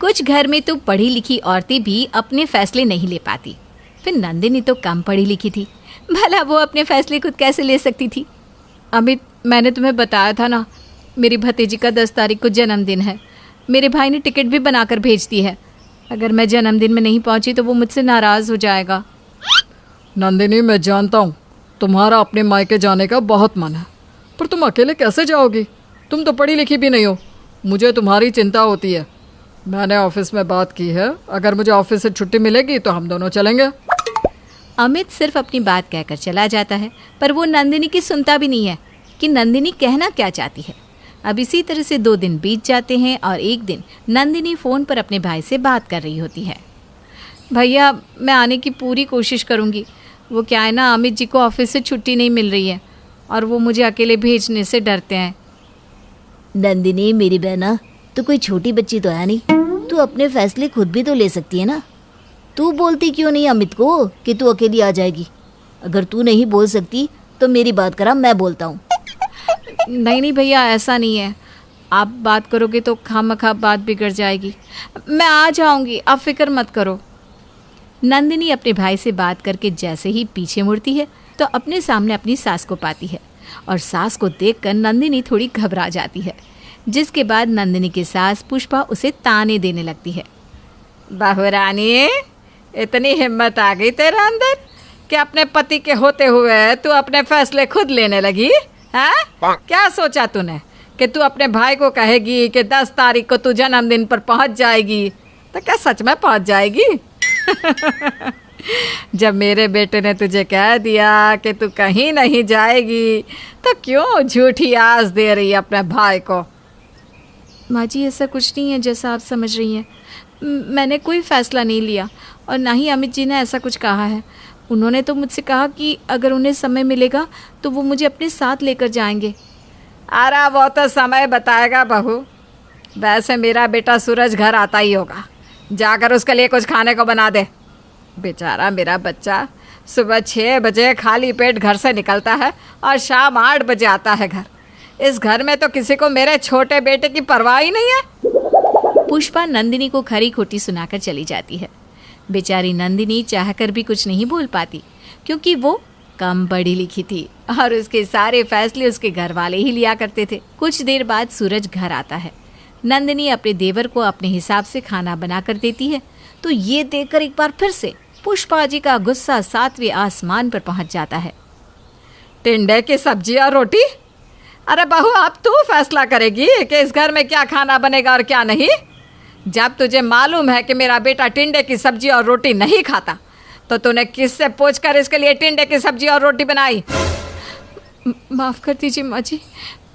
कुछ घर में तो पढ़ी लिखी औरतें भी अपने फैसले नहीं ले पाती, फिर नंदिनी तो कम पढ़ी लिखी थी, भला वो अपने फैसले खुद कैसे ले सकती थी। अमित, मैंने तुम्हें बताया था ना, मेरी भतीजी का 10 तारीख को जन्मदिन है। मेरे भाई ने टिकट भी बनाकर भेज दी है। अगर मैं जन्मदिन में नहीं पहुंची तो वो मुझसे नाराज़ हो जाएगा। नंदिनी, मैं जानता हूँ तुम्हारा अपने मायके जाने का बहुत मन है, पर तुम अकेले कैसे जाओगी? तुम तो पढ़ी लिखी भी नहीं हो। मुझे तुम्हारी चिंता होती है। मैंने ऑफिस में बात की है, अगर मुझे ऑफिस से छुट्टी मिलेगी तो हम दोनों चलेंगे। अमित सिर्फ अपनी बात कहकर चला जाता है, पर वो नंदिनी की सुनता भी नहीं है कि नंदिनी कहना क्या चाहती है। अब इसी तरह से 2 दिन बीत जाते हैं और एक दिन नंदिनी फ़ोन पर अपने भाई से बात कर रही होती है। भैया, मैं आने की पूरी कोशिश करूँगी। वो क्या है ना, अमित जी को ऑफिस से छुट्टी नहीं मिल रही है और वो मुझे अकेले भेजने से डरते हैं। नंदिनी मेरी बहना, तू कोई छोटी बच्ची तो है नहीं, तू अपने फैसले खुद भी तो ले सकती है ना। तू बोलती क्यों नहीं अमित को कि तू अकेली आ जाएगी? अगर तू नहीं बोल सकती तो मेरी बात करा, मैं बोलता हूँ। नहीं भैया, ऐसा नहीं है। आप बात करोगे तो खामखा बात बिगड़ जाएगी। मैं आ जाऊंगी, आप फिक्र मत करो। नंदिनी अपने भाई से बात करके जैसे ही पीछे मुड़ती है तो अपने सामने अपनी सास को पाती है और सास को देखकर नंदिनी थोड़ी घबरा जाती है, जिसके बाद नंदिनी की सास पुष्पा उसे ताने देने लगती है। बहू रानी, इतनी हिम्मत आ गई तेरे अंदर कि अपने पति के होते हुए तू अपने फैसले खुद लेने लगी? हाँ, क्या सोचा तूने कि तू अपने भाई को कहेगी कि 10 तारीख को तू जन्मदिन पर पहुंच जाएगी? तो क्या सच में पहुंच जाएगी? जब मेरे बेटे ने तुझे कह दिया कि तू कहीं नहीं जाएगी तो क्यों झूठी आस दे रही है अपने भाई को? माँ जी, ऐसा कुछ नहीं है जैसा आप समझ रही हैं। मैंने कोई फ़ैसला नहीं लिया और ना ही अमित जी ने ऐसा कुछ कहा है। उन्होंने तो मुझसे कहा कि अगर उन्हें समय मिलेगा तो वो मुझे अपने साथ लेकर जाएंगे। अरे वो तो समय बताएगा बहू। वैसे मेरा बेटा सूरज घर आता ही होगा, जाकर उसके लिए कुछ खाने को बना दे। बेचारा मेरा बच्चा सुबह 6 बजे खाली पेट घर से निकलता है और शाम 8 बजे आता है घर। इस घर में तो किसी को मेरे छोटे बेटे की परवाह ही नहीं है। पुष्पा नंदिनी को खरी खोटी सुनाकर चली जाती है। बेचारी नंदिनी चाहकर भी कुछ नहीं बोल पाती, क्योंकि वो कम पढ़ी लिखी थी और उसके सारे फैसले उसके घर वाले ही लिया करते थे। कुछ देर बाद सूरज घर आता है। नंदिनी अपने देवर को अपने हिसाब से खाना बना कर देती है, तो ये देखकर एक बार फिर से पुष्पा जी का गुस्सा 7वें आसमान पर पहुंच जाता है। टिंडे की सब्जी और रोटी? अरे बहू, अब तू फैसला करेगी कि इस घर में क्या खाना बनेगा और क्या नहीं? जब तुझे मालूम है कि मेरा बेटा टिंडे की सब्जी और रोटी नहीं खाता तो तूने किससे पूछकर इसके लिए टिंडे की सब्जी और रोटी बनाई? माफ़ कर दीजिए माँ जी,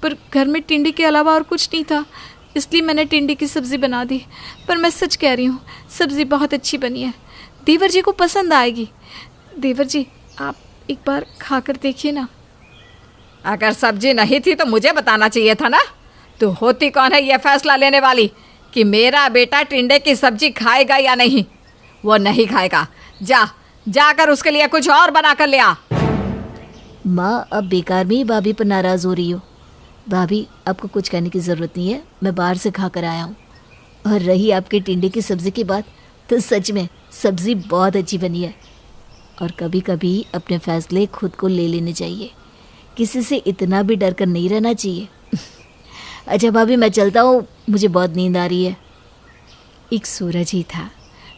पर घर में टिंडे के अलावा और कुछ नहीं था, इसलिए मैंने टिंडे की सब्ज़ी बना दी। पर मैं सच कह रही हूँ, सब्ज़ी बहुत अच्छी बनी है, देवर जी को पसंद आएगी। देवर जी, आप एक बार खाकर देखिए ना। अगर सब्जी नहीं थी तो मुझे बताना चाहिए था ना। तू होती कौन है ये फैसला लेने वाली कि मेरा बेटा टिंडे की सब्जी खाएगा या नहीं? वो नहीं खाएगा। जाकर उसके लिए कुछ और बना कर ले आ। माँ, अब बेकार में ही भाभी पर नाराज़ हो रही हो। भाभी, आपको कुछ कहने की ज़रूरत नहीं है, मैं बाहर से खा कर आया हूँ। और रही आपके टिंडे की सब्ज़ी की बात, तो सच में सब्ज़ी बहुत अच्छी बनी है। और कभी कभी अपने फ़ैसले खुद को ले लेने चाहिए, किसी से इतना भी डर कर नहीं रहना चाहिए। अच्छा भाभी, मैं चलता हूँ, मुझे बहुत नींद आ रही है। एक सूरज ही था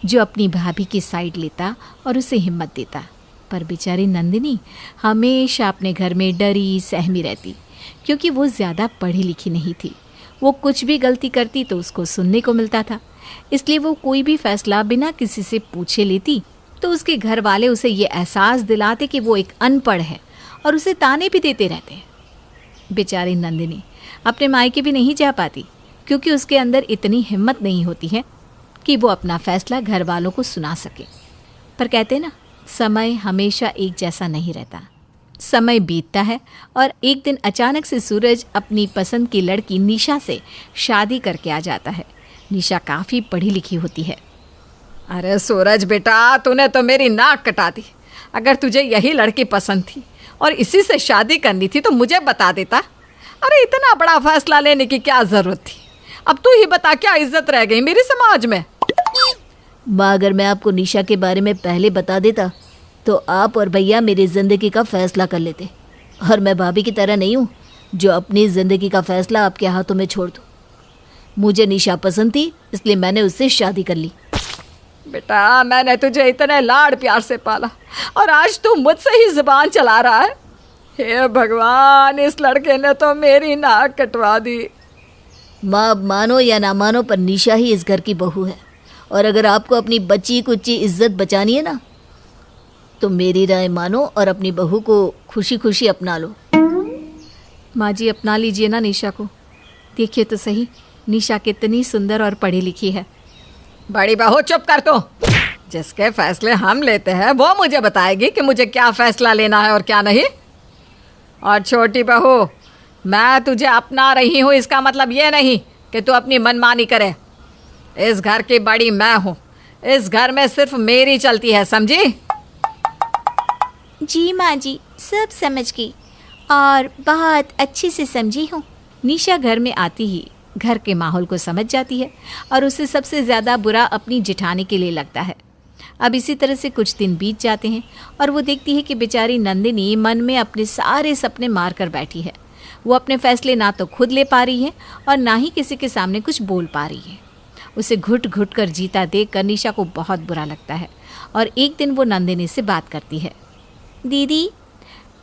जो अपनी भाभी की साइड लेता और उसे हिम्मत देता, पर बेचारी नंदिनी हमेशा अपने घर में डरी सहमी रहती, क्योंकि वो ज़्यादा पढ़ी लिखी नहीं थी। वो कुछ भी गलती करती तो उसको सुनने को मिलता था, इसलिए वो कोई भी फैसला बिना किसी से पूछे लेती तो उसके घर वाले उसे ये एहसास दिलाते कि वो एक अनपढ़ है और उसे ताने भी देते रहते। बेचारी नंदिनी अपने मायके भी नहीं जा पाती, क्योंकि उसके अंदर इतनी हिम्मत नहीं होती है कि वो अपना फैसला घर वालों को सुना सके। पर कहते ना, समय हमेशा एक जैसा नहीं रहता। समय बीतता है और एक दिन अचानक से सूरज अपनी पसंद की लड़की निशा से शादी करके आ जाता है। निशा काफ़ी पढ़ी लिखी होती है। अरे सूरज बेटा, तूने तो मेरी नाक कटा दी। अगर तुझे यही लड़की पसंद थी और इसी से शादी करनी थी तो मुझे बता देता। अरे इतना बड़ा फैसला लेने की क्या ज़रूरत थी? अब तू ही बता, क्या इज्जत रह गई मेरी समाज में? माँ, अगर मैं आपको निशा के बारे में पहले बता देता तो आप और भैया मेरी ज़िंदगी का फैसला कर लेते। और मैं भाभी की तरह नहीं हूँ जो अपनी ज़िंदगी का फैसला आपके हाथों में छोड़ दूँ। मुझे निशा पसंद थी, इसलिए मैंने उससे शादी कर ली। बेटा, मैंने तुझे इतने लाड़ प्यार से पाला और आज तू मुझसे ही जुबान चला रहा है। हे भगवान, इस लड़के ने तो मेरी नाक कटवा दी। माँ, अब मानो या ना मानो पर निशा ही इस घर की बहू है। और अगर आपको अपनी बच्ची कुच्ची इज्जत बचानी है ना, तो मेरी राय मानो और अपनी बहू को खुशी खुशी अपना लो। माँ जी, अपना लीजिए ना निशा को। देखिए तो सही, निशा कितनी सुंदर और पढ़ी लिखी है। बड़ी बहू चुप कर तू। जिसके फैसले हम लेते हैं वो मुझे बताएगी कि मुझे क्या फैसला लेना है और क्या नहीं। और छोटी बहू, मैं तुझे अपना रही हूँ, इसका मतलब ये नहीं कि तू अपनी मनमानी करे। इस घर की बड़ी मैं हूँ, इस घर में सिर्फ मेरी चलती है, समझी? जी माँ जी, सब समझ गई और बहुत अच्छे से समझी हूँ। निशा घर में आती ही घर के माहौल को समझ जाती है और उसे सबसे ज़्यादा बुरा अपनी जेठानी के लिए लगता है। अब इसी तरह से कुछ दिन बीत जाते हैं और वो देखती है कि बेचारी नंदिनी मन में अपने सारे सपने मार कर बैठी है। वो अपने फैसले ना तो खुद ले पा रही है और ना ही किसी के सामने कुछ बोल पा रही है। उसे घुट घुट कर जीता देख कर निशा को बहुत बुरा लगता है और एक दिन वो नंदिनी से बात करती है। दीदी,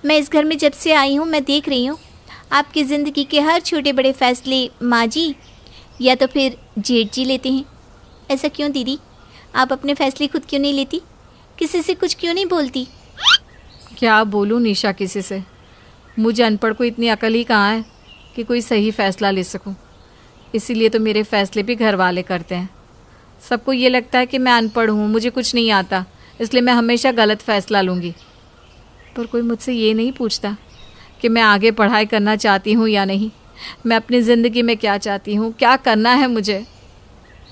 मैं इस घर में जब से आई हूँ मैं देख रही हूँ आपकी ज़िंदगी के हर छोटे बड़े फैसले माँ जी या तो फिर जेठ जी लेते हैं। ऐसा क्यों दीदी? आप अपने फैसले खुद क्यों नहीं लेती? किसी से कुछ क्यों नहीं बोलती? क्या बोलूँ निशा किसी से? मुझे अनपढ़ को इतनी अकल ही कहाँ है कि कोई सही फ़ैसला ले सकूँ। इसीलिए तो मेरे फ़ैसले भी घर वाले करते हैं। सबको ये लगता है कि मैं अनपढ़ हूँ, मुझे कुछ नहीं आता, इसलिए मैं हमेशा गलत फ़ैसला लूँगी। पर कोई मुझसे ये नहीं पूछता कि मैं आगे पढ़ाई करना चाहती हूँ या नहीं, मैं अपनी ज़िंदगी में क्या चाहती हूँ, क्या करना है मुझे।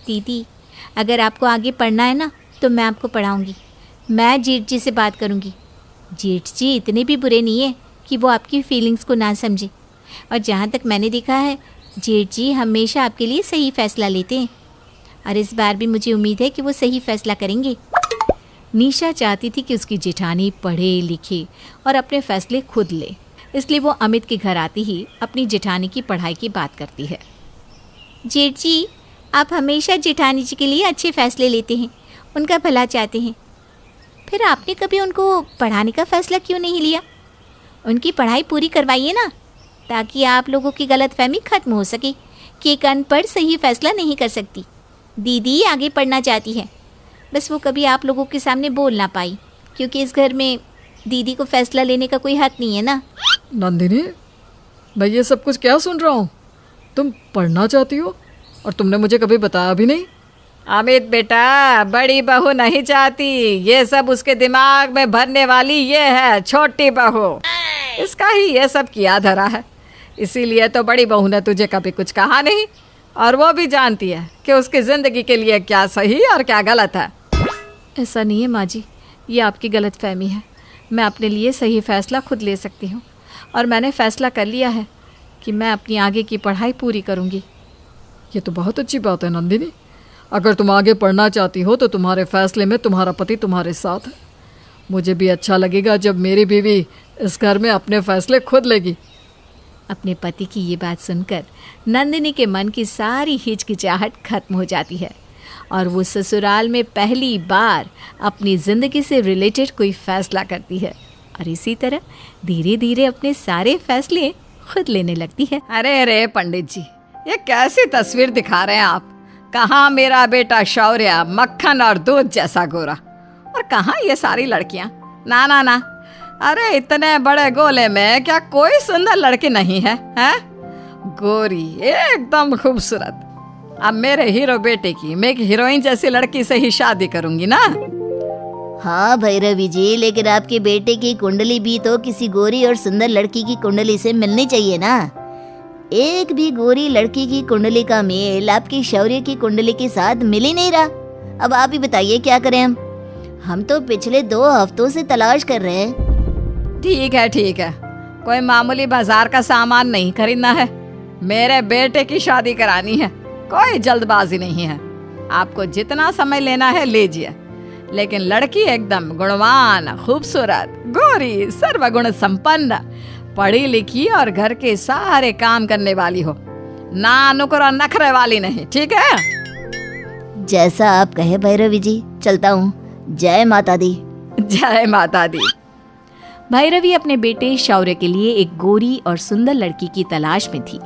दीदी, अगर आपको आगे पढ़ना है ना तो मैं आपको पढ़ाऊँगी। मैं जेठ जी से बात करूँगी। जेठ जी इतने भी बुरे नहीं है कि वो आपकी फीलिंग्स को ना समझे। और जहाँ तक मैंने देखा है, जेठ जी हमेशा आपके लिए सही फ़ैसला लेते हैं और इस बार भी मुझे उम्मीद है कि वो सही फ़ैसला करेंगे। निशा चाहती थी कि उसकी जेठानी पढ़े लिखे और अपने फ़ैसले खुद ले, इसलिए वो अमित के घर आती ही अपनी जेठानी की पढ़ाई की बात करती है। जेठ जी, आप हमेशा जेठानी जी के लिए अच्छे फ़ैसले लेते हैं, उनका भला चाहते हैं। फिर आपने कभी उनको पढ़ाने का फ़ैसला क्यों नहीं लिया? उनकी पढ़ाई पूरी करवाइए ना, ताकि आप लोगों की गलतफहमी खत्म हो सके कि एक अनपढ़ सही फ़ैसला नहीं कर सकती। दीदी आगे पढ़ना चाहती है, बस वो कभी आप लोगों के सामने बोल ना पाई, क्योंकि इस घर में दीदी को फ़ैसला लेने का कोई हक नहीं है ना। नंदिनी, मैं ये सब कुछ क्या सुन रहा हूँ? तुम पढ़ना चाहती हो और तुमने मुझे कभी बताया भी नहीं। अमित बेटा, बड़ी बहू नहीं चाहती, ये सब उसके दिमाग में भरने वाली ये है छोटी बहू। इसका ही ये सब किया धरा है, इसीलिए तो बड़ी बहू ने तुझे कभी कुछ कहा नहीं और वो भी जानती है कि उसकी ज़िंदगी के लिए क्या सही और क्या गलत है। ऐसा नहीं है माँ जी, ये आपकी गलत फहमी है। मैं अपने लिए सही फ़ैसला खुद ले सकती हूँ और मैंने फ़ैसला कर लिया है कि मैं अपनी आगे की पढ़ाई पूरी करूँगी। ये तो बहुत अच्छी बात है नंदिनी। अगर तुम आगे पढ़ना चाहती हो तो तुम्हारे फ़ैसले में तुम्हारा पति तुम्हारे साथ है। मुझे भी अच्छा लगेगा जब मेरी बीवी इस घर में अपने फ़ैसले खुद लेगी। अपने पति की ये बात सुनकर नंदिनी के मन की सारी हिचकिचाहट खत्म हो जाती है और वो ससुराल में पहली बार अपनी ज़िंदगी से रिलेटेड कोई फ़ैसला करती है और इसी तरह धीरे धीरे अपने सारे फैसले खुद लेने लगती है। अरे पंडित जी, ये कैसी तस्वीर दिखा रहे हैं आप? कहाँ मेरा बेटा शौर्य मक्खन और दूध जैसा गोरा और कहाँ ये सारी लड़कियाँ? ना ना ना, अरे इतने बड़े गोले में क्या कोई सुंदर लड़की नहीं है? गोरी एकदम खूबसूरत। अब मेरे हीरो बेटे की मैं एक हीरोइन जैसी लड़की से ही शादी करूंगी ना। हाँ भैरवी जी, लेकिन आपके बेटे की कुंडली भी तो किसी गोरी और सुंदर लड़की की कुंडली से मिलनी चाहिए ना। एक भी गोरी लड़की की कुंडली का मेल आपकी शौर्य की कुंडली के साथ मिल ही नहीं रहा। अब आप ही बताइए क्या करें हम तो पिछले 2 हफ्तों से तलाश कर रहे हैं। ठीक है, कोई मामूली बाजार का सामान नहीं खरीदना है, मेरे बेटे की शादी करानी है। कोई जल्दबाजी नहीं है। आपको जितना समय लेना है लीजिए, लेकिन लड़की एकदम गुणवान, खूबसूरत, गोरी, सर्वगुण संपन्न, पढ़ी लिखी और घर के सारे काम करने वाली हो, ना नुकर और नखरे वाली नहीं, ठीक है? जैसा आप कहे भैरवी जी, चलता हूँ। जय माता दी। जय माता दी। भैरवी अपने बेटे शौर्य के लिए एक गोरी और सुंदर लड़की की तलाश में थी।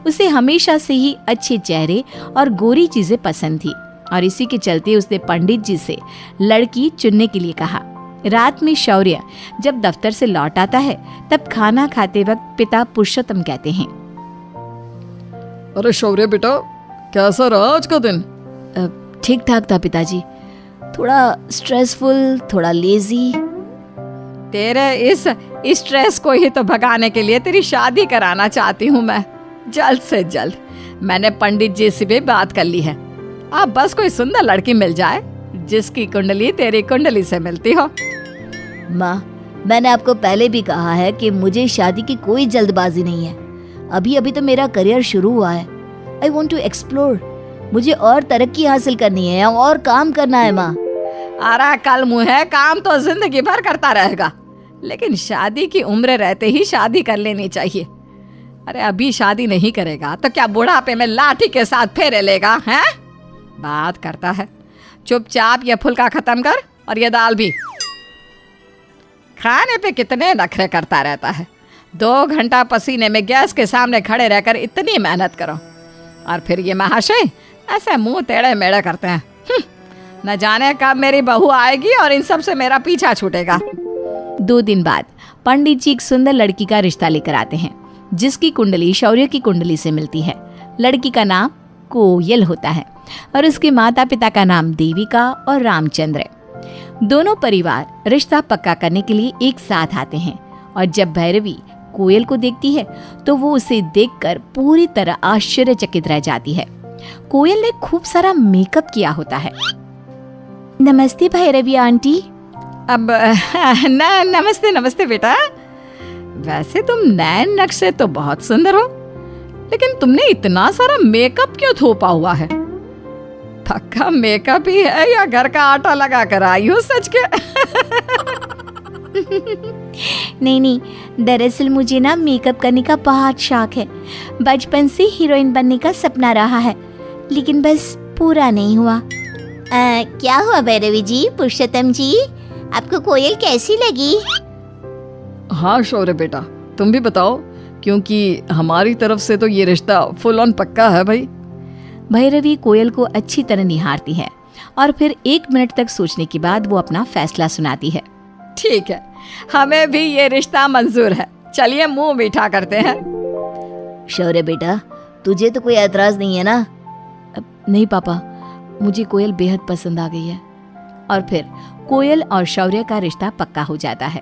उसे हमेशा से ही अच्छे चेहरे और गोरी चीजें पसंद थी और इसी के चलते उसने पंडित जी से लड़की चुनने के लिए कहा। रात में शौर्य जब दफ्तर से लौट आता है तब खाना खाते वक्त पिता पुरुषोत्तम कहते हैं, अरे शौर्य बेटा, कैसा रहा आज का दिन? ठीक ठाक था पिताजी, थोड़ा स्ट्रेसफुल, थोड़ा लेजी। तेरे इस स्ट्रेस को ही तो भगाने के लिए तेरी शादी कराना चाहती हूँ मैं, जल्द से जल्द। मैंने पंडित जी से भी बात कर ली है। अब बस कोई सुंदर लड़की मिल जाए जिसकी कुंडली तेरी कुंडली से मिलती हो। माँ, मैंने आपको पहले भी कहा है कि मुझे शादी की कोई जल्दबाजी नहीं है। अभी अभी तो मेरा करियर शुरू हुआ है। I want to explore. मुझे और तरक्की हासिल करनी है और काम करना है माँ। अरे कल मुँह काम तो जिंदगी भर करता रहेगा, लेकिन शादी की उम्र रहते ही शादी कर लेनी चाहिए। अरे अभी शादी नहीं करेगा तो क्या बुढ़ापे में लाठी के साथ फेरे लेगा? हैं? बात करता है। चुपचाप ये फुल्का खत्म कर और ये दाल भी। खाने पे कितने नखरे करता रहता है। 2 घंटा पसीने में गैस के सामने खड़े रहकर इतनी मेहनत करो और फिर ये महाशय ऐसे मुंह टेढ़े मेढ़े करते हैं। न जाने कब मेरी बहू आएगी और इन सब से मेरा पीछा छूटेगा। 2 दिन बाद पंडित जी एक सुंदर लड़की का रिश्ता लेकर आते हैं जिसकी कुंडली शौर्य की कुंडली से मिलती है। लड़की का नाम कोयल होता है और उसके माता पिता का नाम देविका और रामचंद्र। दोनों परिवार रिश्ता पक्का करने के लिए एक साथ आते हैं और जब भैरवी कोयल को देखती है तो वो उसे देखकर पूरी तरह आश्चर्यचकित रह जाती है। कोयल ने खूब सारा मेकअप किया होता है। नमस्ते भैरवी आंटी। अब नमस्ते नमस्ते बेटा। वैसे तुम नैन नक्शे तो बहुत सुंदर हो, लेकिन तुमने इतना सारा मेकअप क्यों थोपा हुआ है? पक्का मेकअप ही है या घर का आटा लगा कर आई हो सच के? नहीं, दरअसल मुझे ना मेकअप करने का बहुत शौक है। बचपन से हीरोइन बनने का सपना रहा है, लेकिन बस पूरा नहीं हुआ। क्या हुआ भैरवी जी, पुरुषोत्तम जी, आपको कोयल कैसी लगी? हाँ शौर्य बेटा, तुम भी बताओ, क्योंकि हमारी तरफ से तो ये रिश्ता फुल ऑन पक्का है भाई। भैरवी कोयल को अच्छी तरह निहारती है और फिर 1 मिनट तक सोचने के बाद वो अपना फैसला सुनाती है। ठीक है, हमें भी ये रिश्ता मंजूर है। चलिए मुंह मीठा करते हैं। शौर्य बेटा, तुझे तो कोई एतराज नहीं है ना? नहीं पापा, मुझे कोयल बेहद पसंद आ गई है। और फिर कोयल और शौर्य का रिश्ता पक्का हो जाता है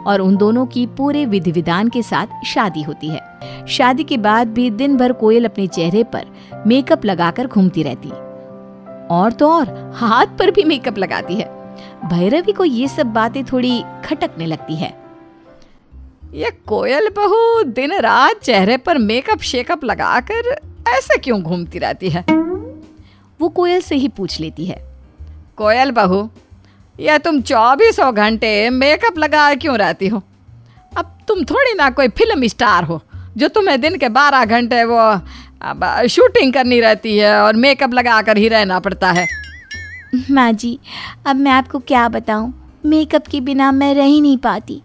और उन दोनों की पूरे विधि विधान के साथ शादी होती है। शादी के बाद भी दिन भर कोयल अपने चेहरे पर मेकअप लगाकर घूमती रहती और तो और हाथ पर भी मेकअप लगाती है। भैरवी को ये सब बातें थोड़ी खटकने लगती है। ये कोयल बहू दिन रात चेहरे पर मेकअप शेकअप लगाकर ऐसे क्यों घूमती रहती है? वो कोयल से ही पूछ लेती है। कोयल बहू, या तुम 24 घंटे मेकअप लगाए क्यों रहती हो? अब तुम थोड़ी ना कोई फिल्म स्टार हो जो तुम्हें दिन के 12 घंटे वो शूटिंग करनी रहती है और मेकअप लगा कर ही रहना पड़ता है। माँ जी, अब मैं आपको क्या बताऊँ, मेकअप के बिना मैं रह ही नहीं पाती,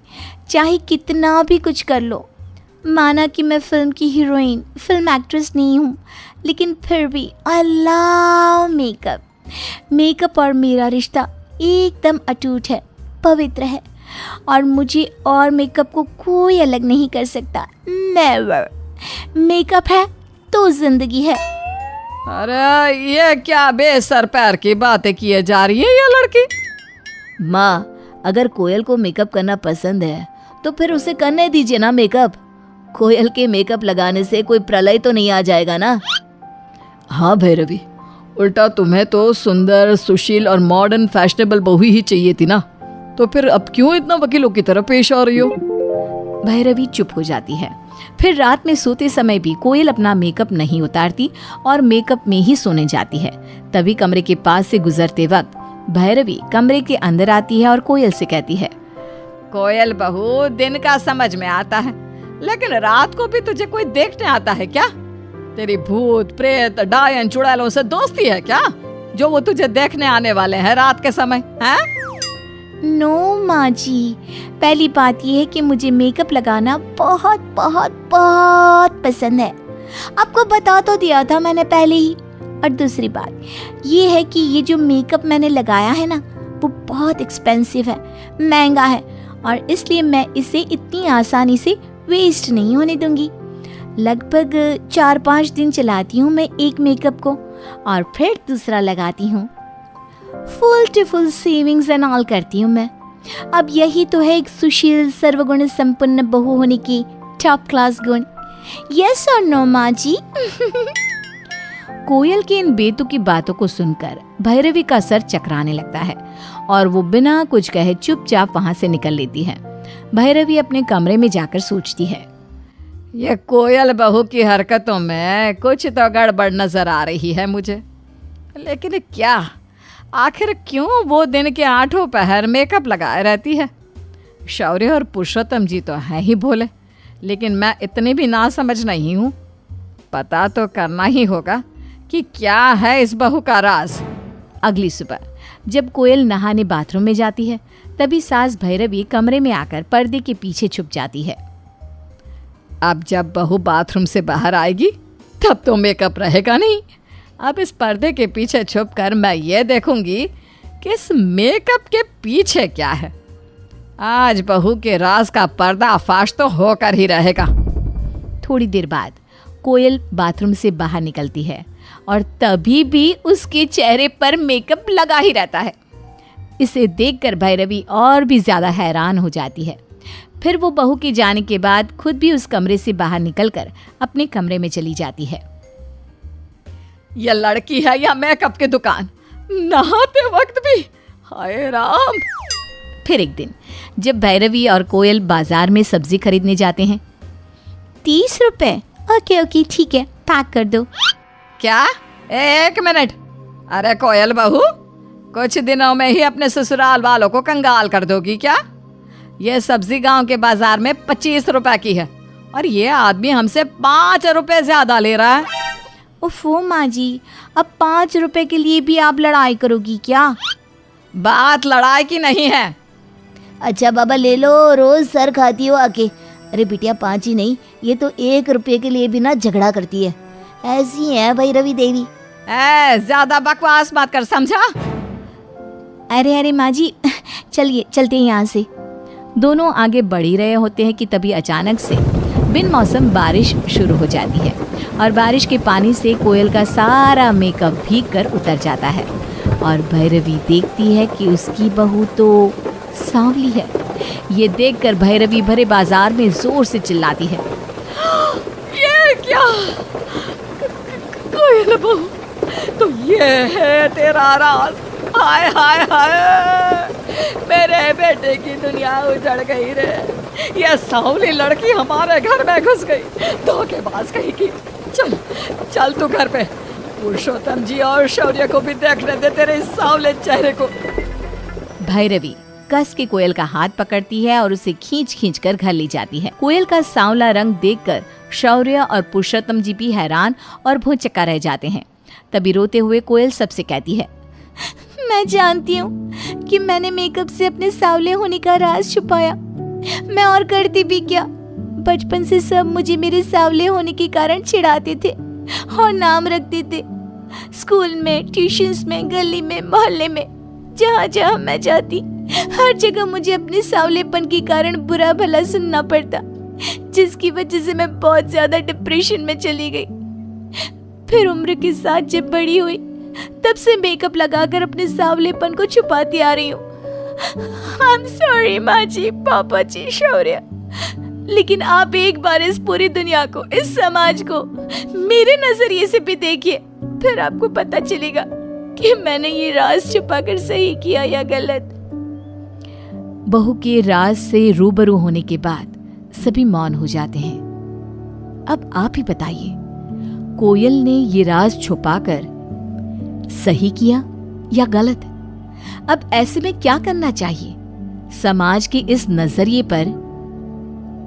चाहे कितना भी कुछ कर लो। माना कि मैं फिल्म की हीरोइन, फिल्म एक्ट्रेस नहीं हूँ, लेकिन फिर भी आई लव मेकअप। मेकअप और मेरा रिश्ता एकदम अटूट है, पवित्र है और मुझे और मेकअप को कोई अलग नहीं कर सकता। नेवर। मेकअप है तो जिंदगी है। अरे ये क्या बेसर पैर की बातें किए जा रही है ये लड़की? माँ, अगर कोयल को मेकअप करना पसंद है तो फिर उसे करने दीजिए ना मेकअप। कोयल के मेकअप लगाने से कोई प्रलय तो नहीं आ जाएगा ना? हाँ भैरवी, उल्टा तुम्हें तो सुंदर, सुशील और मॉडर्न फैशनेबल बहू ही चाहिए थी ना, तो फिर अब क्यों इतना वकीलों की तरह पेश आ रही हो? भैरवी चुप हो जाती है फिर रात में सोते समय भी कोयल अपना मेकअप नहीं उतारती और मेकअप में ही सोने जाती है। तभी कमरे के पास से गुजरते वक्त भैरवी कमरे के अंदर आती है और कोयल से कहती है, कोयल बहू, दिन का समझ में आता है, लेकिन रात को भी तुझे कोई देखने आता है क्या? तेरी भूत प्रेत डायन चुड़ैलों से दोस्ती है क्या, जो वो तुझे देखने आने वाले हैं रात के समय? हैं? नो माँ जी, पहली बात ये है कि मुझे मेकअप लगाना बहुत बहुत बहुत पसंद है। आपको बता तो दिया था मैंने पहले ही। और दूसरी बात ये है कि ये जो मेकअप मैंने लगाया है ना, वो बहुत एक्सपेंसिव है, महंगा है, और इसलिए मैं इसे इतनी आसानी से वेस्ट नहीं होने दूंगी। लगभग 4-5 दिन चलाती हूँ मैं एक मेकअप को, और फिर दूसरा लगाती हूँ। Full to full savings and all करती हूँ मैं। अब यही तो है एक सुशील सर्वगुण संपन्न बहू होने की टॉप क्लास गुण। यस और नो माँ जी? कोयल की इन बेतुकी बातों को सुनकर भैरवी का सर चकराने लगता है और वो बिना कुछ कहे चुपचाप वहां से निकल लेती है। भैरवी अपने कमरे में जाकर सोचती है, ये कोयल बहू की हरकतों में कुछ तो गड़बड़ नजर आ रही है मुझे। लेकिन क्या, आखिर क्यों वो दिन के 8 पहर मेकअप लगाए रहती है? शौर्य और पुरुषोत्तम जी तो हैं ही भोले, लेकिन मैं इतनी भी ना समझ नहीं हूँ। पता तो करना ही होगा कि क्या है इस बहू का राज। अगली सुबह जब कोयल नहाने बाथरूम में जाती है, तभी सास भैरवी कमरे में आकर पर्दे के पीछे छुप जाती है। अब जब बहू बाथरूम से बाहर आएगी तब तो मेकअप रहेगा नहीं। अब इस पर्दे के पीछे छुपकर मैं ये देखूंगी कि इस मेकअप के पीछे क्या है। आज बहू के राज का पर्दाफाश तो होकर ही रहेगा। थोड़ी देर बाद कोयल बाथरूम से बाहर निकलती है और तभी भी उसके चेहरे पर मेकअप लगा ही रहता है। इसे देखकर भैरवी और भी ज्यादा हैरान हो जाती है। फिर वो बहू के जाने के बाद खुद भी उस कमरे से बाहर निकलकर अपने कमरे में चली जाती है। यह लड़की है या मेकअप की दुकान, नहाते वक्त भी, हाय राम। फिर एक दिन जब भैरवी और कोयल बाजार में सब्जी खरीदने जाते हैं। 30 रुपए? ओके ओके ठीक है, पैक कर दो। क्या? 1 मिनट। अरे कोयल बहू, कुछ दिनों में ही अपने ससुराल वालों को कंगाल कर दोगी क्या? ये सब्जी गांव के बाजार में 25 रुपए की है और ये आदमी हमसे 5 रुपए ज्यादा ले रहा है। ओफो माँ जी, अब 5 रुपए के लिए भी आप लड़ाई करोगी क्या? बात लड़ाई की नहीं है। अच्छा बाबा ले लो, रोज सर खाती हो आके। अरे बिटिया 5 ही नहीं, ये तो 1 रुपये के लिए भी ना झगड़ा करती है। ऐसी है भैरवी देवी। ज्यादा बकवास मत कर, समझा? अरे अरे माँ जी, चलिए चलते हैं यहाँ से। दोनों आगे बढ़ ही रहे होते हैं कि तभी अचानक से बिन मौसम बारिश शुरू हो जाती है और बारिश के पानी से कोयल का सारा मेकअप भीग कर उतर जाता है और भैरवी देखती है कि उसकी बहू तो सांवली है। ये देखकर भैरवी भरे बाजार में जोर से चिल्लाती है, ये क्या? कोयल बहू, तो ये है तेरा राज? हाय हाय हाय, मेरे बेटे की दुनिया उजड़ गई रे। ये सांवली लड़की हमारे घर में घुस गई, धोखेबाज कहीं की। चल चल तू घर पे, पुरुषोत्तम जी और शौर्य को भी देखने दे तेरे इस सांवले चेहरे को। भैरवी कस के कोयल का हाथ पकड़ती है और उसे खींच खींच कर घर ले जाती है। कोयल का सांवला रंग देखकर शौर्य और पुरुषोत्तम जी भी हैरान और भौचक्का रह जाते हैं। तभी रोते हुए कोयल सबसे कहती है, मैं जानती हूँ कि मैंने मेकअप से अपने सांवले होने का राज छुपाया। मैं और करती भी क्या, बचपन से सब मुझे मेरे सांवले होने के कारण चिढ़ाते थे और नाम रखते थे। स्कूल में, ट्यूशन्स में, गली में, मोहल्ले में, जहाँ जहाँ मैं जाती हर जगह मुझे अपने सांवलेपन के कारण बुरा भला सुनना पड़ता, जिसकी वजह से मैं बहुत ज्यादा डिप्रेशन में चली गई। फिर उम्र के साथ जब बड़ी हुई तब से मेकअप लगाकर अपने सांवलेपन को छुपाती आ रही हूँ। आई एम सॉरी माँ जी, पापा जी, शौर्य, लेकिन आप एक बार इस पूरी दुनिया को, इस समाज को मेरे नजरिए से भी देखिए, फिर आपको पता चलेगा कि मैंने ये राज छुपाकर सही किया या गलत। बहू के राज से रूबरू होने के बाद सभी मौन हो जाते हैं। अब आप ही बताइए, कोयल ने ये राज छुपाकर सही किया या गलत? अब ऐसे में क्या करना चाहिए? समाज के इस नजरिए पर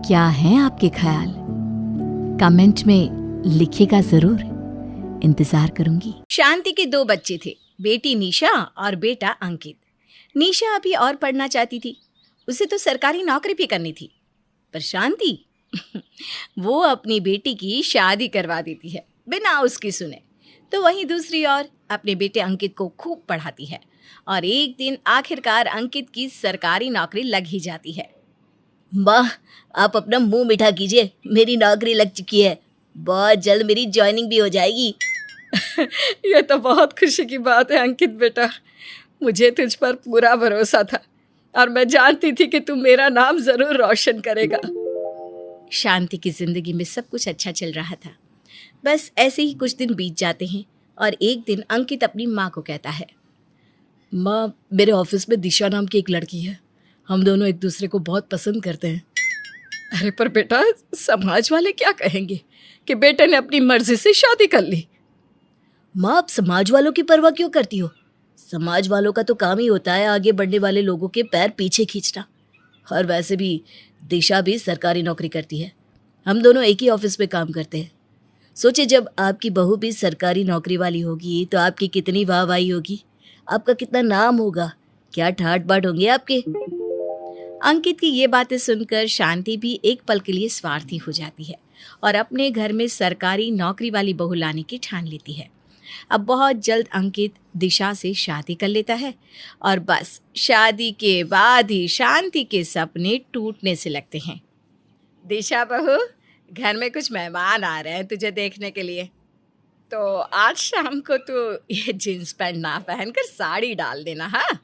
क्या हैं आपके ख्याल? कमेंट में लिखिएगा जरूर, इंतजार करूंगी। शांति के 2 बच्चे थे, बेटी निशा और बेटा अंकित। निशा अभी और पढ़ना चाहती थी, उसे तो सरकारी नौकरी भी करनी थी। पर शांति वो अपनी बेटी की शादी करवा देती है बिना उसकी सुने। तो वहीं दूसरी ओर अपने बेटे अंकित को खूब पढ़ाती है और एक दिन आखिरकार अंकित की सरकारी नौकरी लग ही जाती है। वाह, आप अपना मुंह मीठा कीजिए, मेरी नौकरी लग चुकी है। बहुत जल्द मेरी ज्वाइनिंग भी हो जाएगी। ये तो बहुत खुशी की बात है अंकित बेटा। मुझे तुझ पर पूरा भरोसा था और मैं जानती थी कि तू मेरा नाम जरूर रोशन करेगा। शांति की जिंदगी में सब कुछ अच्छा चल रहा था। बस ऐसे ही कुछ दिन बीत जाते हैं और एक दिन अंकित अपनी माँ को कहता है, माँ, मेरे ऑफिस में दिशा नाम की एक लड़की है, हम दोनों एक दूसरे को बहुत पसंद करते हैं। अरे पर बेटा, समाज वाले क्या कहेंगे कि बेटे ने अपनी मर्जी से शादी कर ली। माँ, आप समाज वालों की परवाह क्यों करती हो? समाज वालों का तो काम ही होता है आगे बढ़ने वाले लोगों के पैर पीछे खींचना। और वैसे भी दिशा भी सरकारी नौकरी करती है, हम दोनों एक ही ऑफिस में काम करते हैं। सोचे जब आपकी बहू भी सरकारी नौकरी वाली होगी तो आपकी कितनी वाहवाही होगी, आपका कितना नाम होगा, क्या ठाट बाट होंगे आपके। अंकित की ये बातें सुनकर शांति भी एक पल के लिए स्वार्थी हो जाती है और अपने घर में सरकारी नौकरी वाली बहू लाने की ठान लेती है। अब बहुत जल्द अंकित दिशा से शादी कर लेता है और बस शादी के बाद ही शांति के सपने टूटने से लगते हैं। दिशा बहू, घर में कुछ मेहमान आ रहे हैं तुझे देखने के लिए, तो आज शाम को तू ये जीन्स पैंट ना पहनकर साड़ी डाल देना। हाँ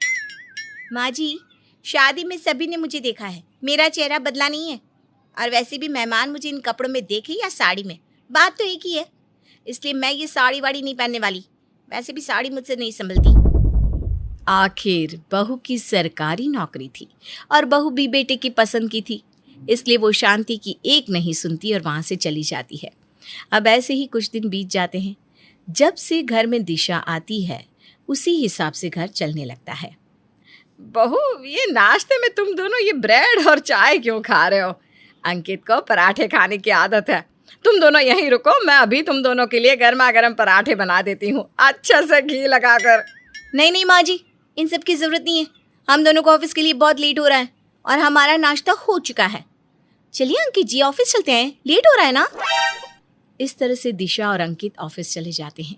माँ जी, शादी में सभी ने मुझे देखा है, मेरा चेहरा बदला नहीं है। और वैसे भी मेहमान मुझे इन कपड़ों में देखे या साड़ी में, बात तो एक ही है। इसलिए मैं ये साड़ी वाड़ी नहीं पहनने वाली। वैसे भी साड़ी मुझसे नहीं संभलती। आखिर बहू की सरकारी नौकरी थी और बहू भी बेटे की पसंद की थी, इसलिए वो शांति की एक नहीं सुनती और वहाँ से चली जाती है। अब ऐसे ही कुछ दिन बीत जाते हैं। जब से घर में दिशा आती है उसी हिसाब से घर चलने लगता है। बहू, ये नाश्ते में तुम दोनों ये ब्रेड और चाय क्यों खा रहे हो? अंकित को पराठे खाने की आदत है। तुम दोनों यहीं रुको, मैं अभी तुम दोनों के लिए गर्मा गर्म पराठे बना देती हूँ, अच्छा से घी लगाकर। नहीं नहीं माँ जी, इन सब की ज़रूरत नहीं है। हम दोनों को ऑफिस के लिए बहुत लेट हो रहा है और हमारा नाश्ता हो चुका है। चलिए अंकित जी, ऑफिस चलते हैं, लेट हो रहा है ना। इस तरह से दिशा और अंकित ऑफिस चले जाते हैं।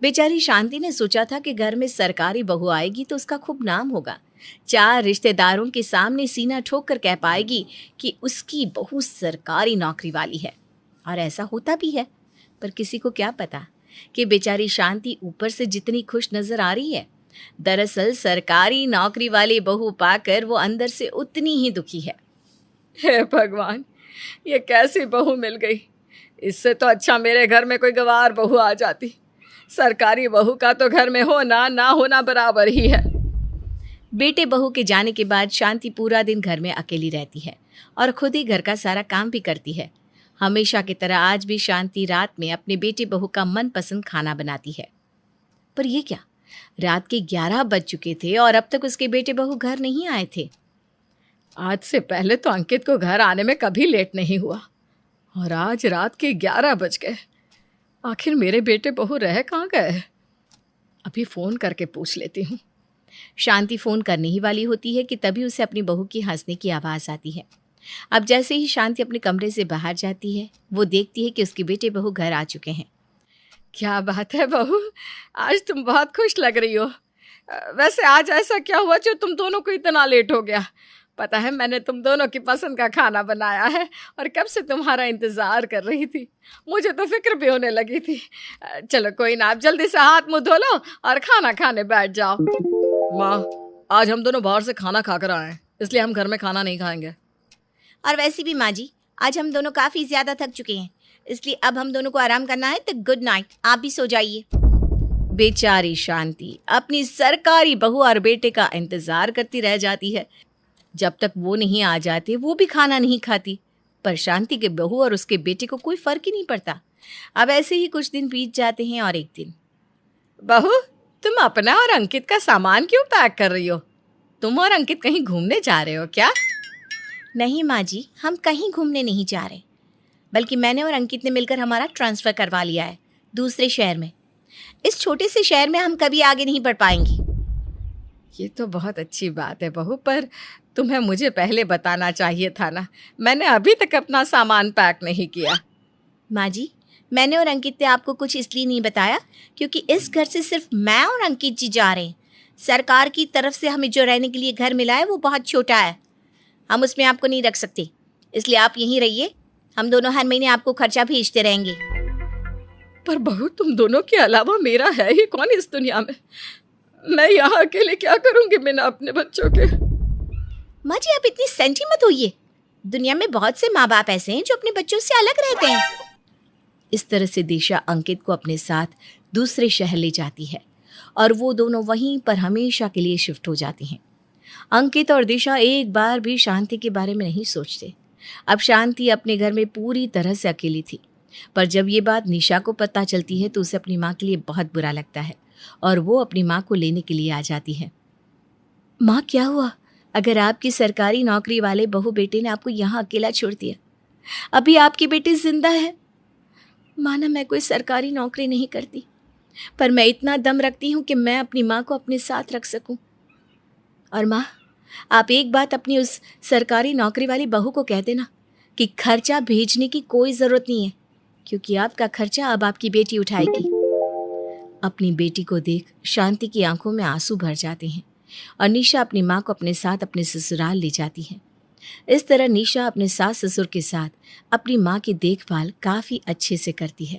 बेचारी शांति ने सोचा था कि घर में सरकारी बहू आएगी तो उसका खूब नाम होगा, 4 रिश्तेदारों के सामने सीना ठोक कर कह पाएगी कि उसकी बहू सरकारी नौकरी वाली है। और ऐसा होता भी है, पर किसी को क्या पता कि बेचारी शांति ऊपर से जितनी खुश नजर आ रही है, दरअसल सरकारी नौकरी वाली बहू पाकर वो अंदर से उतनी ही दुखी है। हे भगवान, ये कैसी बहू मिल गई। इससे तो अच्छा मेरे घर में कोई गंवार बहू आ जाती। सरकारी बहू का तो घर में होना ना होना बराबर ही है। बेटे बहू के जाने के बाद शांति पूरा दिन घर में अकेली रहती है और खुद ही घर का सारा काम भी करती है। हमेशा की तरह आज भी शांति रात में अपने बेटे बहू का मनपसंद खाना बनाती है। पर ये क्या, रात के 11 बज चुके थे और अब तक उसके बेटे बहू घर नहीं आए थे। आज से पहले तो अंकित को घर आने में कभी लेट नहीं हुआ और आज रात के 11 बज गए। आखिर मेरे बेटे बहू रह कहाँ गए? अभी फ़ोन करके पूछ लेती हूँ। शांति फ़ोन करने ही वाली होती है कि तभी उसे अपनी बहू की हंसने की आवाज़ आती है। अब जैसे ही शांति अपने कमरे से बाहर जाती है, वो देखती है कि उसके बेटे बहू घर आ चुके हैं। क्या बात है बहू, आज तुम बहुत खुश लग रही हो। वैसे आज ऐसा क्या हुआ जो तुम दोनों को इतना लेट हो गया? पता है, मैंने तुम दोनों की पसंद का खाना बनाया है और कब से तुम्हारा इंतज़ार कर रही थी। मुझे तो फिक्र भी होने लगी थी। चलो कोई ना, आप जल्दी से हाथ मुंह धो लो और खाना खाने बैठ जाओ। माँ, आज हम दोनों बाहर से खाना खाकर आए हैं, इसलिए हम घर में खाना नहीं खाएंगे। और वैसे भी माँ जी, आज हम दोनों काफ़ी ज़्यादा थक चुके हैं, इसलिए अब हम दोनों को आराम करना है, तो गुड नाइट, आप भी सो जाइए। बेचारी शांति अपनी सरकारी बहू और बेटे का इंतज़ार करती रह जाती है। जब तक वो नहीं आ जाते वो भी खाना नहीं खाती। पर शांति के बहू और उसके बेटे को कोई फर्क ही नहीं पड़ता। अब ऐसे ही कुछ दिन बीत जाते हैं और एक दिन, बहू, तुम अपना और अंकित का सामान क्यों पैक कर रही हो? तुम और अंकित कहीं घूमने जा रहे हो क्या? नहीं माँ जी, हम कहीं घूमने नहीं जा रहे, बल्कि मैंने और अंकित ने मिलकर हमारा ट्रांसफ़र करवा लिया है दूसरे शहर में। इस छोटे से शहर में हम कभी आगे नहीं बढ़ पाएंगे। ये तो बहुत अच्छी बात है बहू, पर तुम्हें मुझे पहले बताना चाहिए था ना। मैंने अभी तक अपना सामान पैक नहीं किया। माँ जी, मैंने और अंकित ने आपको कुछ इसलिए नहीं बताया क्योंकि इस घर से सिर्फ मैं और अंकित जी जा रहे हैं। सरकार की तरफ से हमें जो रहने के लिए घर मिला है वो बहुत छोटा है, हम उसमें आपको नहीं रख सकते, इसलिए आप यहीं रहिए। हम दोनों हर महीने आपको खर्चा भेजते रहेंगे। पर बहू, तुम दोनों के अलावा मेरा है ही कौन इस दुनिया में? मैं यहाँ अकेले क्या करूँगी बिना अपने बच्चों के? माँ जी, आप इतनी सेंटी मत होइए। दुनिया में बहुत से माँ बाप ऐसे हैं जो अपने बच्चों से अलग रहते हैं। इस तरह से दिशा अंकित को अपने साथ दूसरे शहर ले जाती है और वो दोनों वहीं पर हमेशा के लिए शिफ्ट हो जाती हैं। अंकित और दिशा एक बार भी शांति के बारे में नहीं सोचते। अब शांति अपने घर में पूरी तरह से अकेली थी, पर जब ये बात निशा को पता चलती है तो उसे अपनी माँ के लिए बहुत बुरा लगता है और वो अपनी माँ को लेने के लिए आ जाती है। माँ, क्या हुआ? अगर आपकी सरकारी नौकरी वाले बहू बेटे ने आपको यहाँ अकेला छोड़ दिया, अभी आपकी बेटी जिंदा है। माना मैं कोई सरकारी नौकरी नहीं करती, पर मैं इतना दम रखती हूँ कि मैं अपनी माँ को अपने साथ रख सकूँ। और माँ, आप एक बात अपनी उस सरकारी नौकरी वाली बहू को कह देना कि खर्चा भेजने की कोई ज़रूरत नहीं है, क्योंकि आपका खर्चा अब आपकी बेटी उठाएगी। अपनी बेटी को देख शांति की आंखों में आंसू भर जाते हैं और निशा अपनी माँ को अपने साथ अपने ससुराल ले जाती है। इस तरह निशा अपने सास ससुर के साथ अपनी माँ की देखभाल काफ़ी अच्छे से करती है।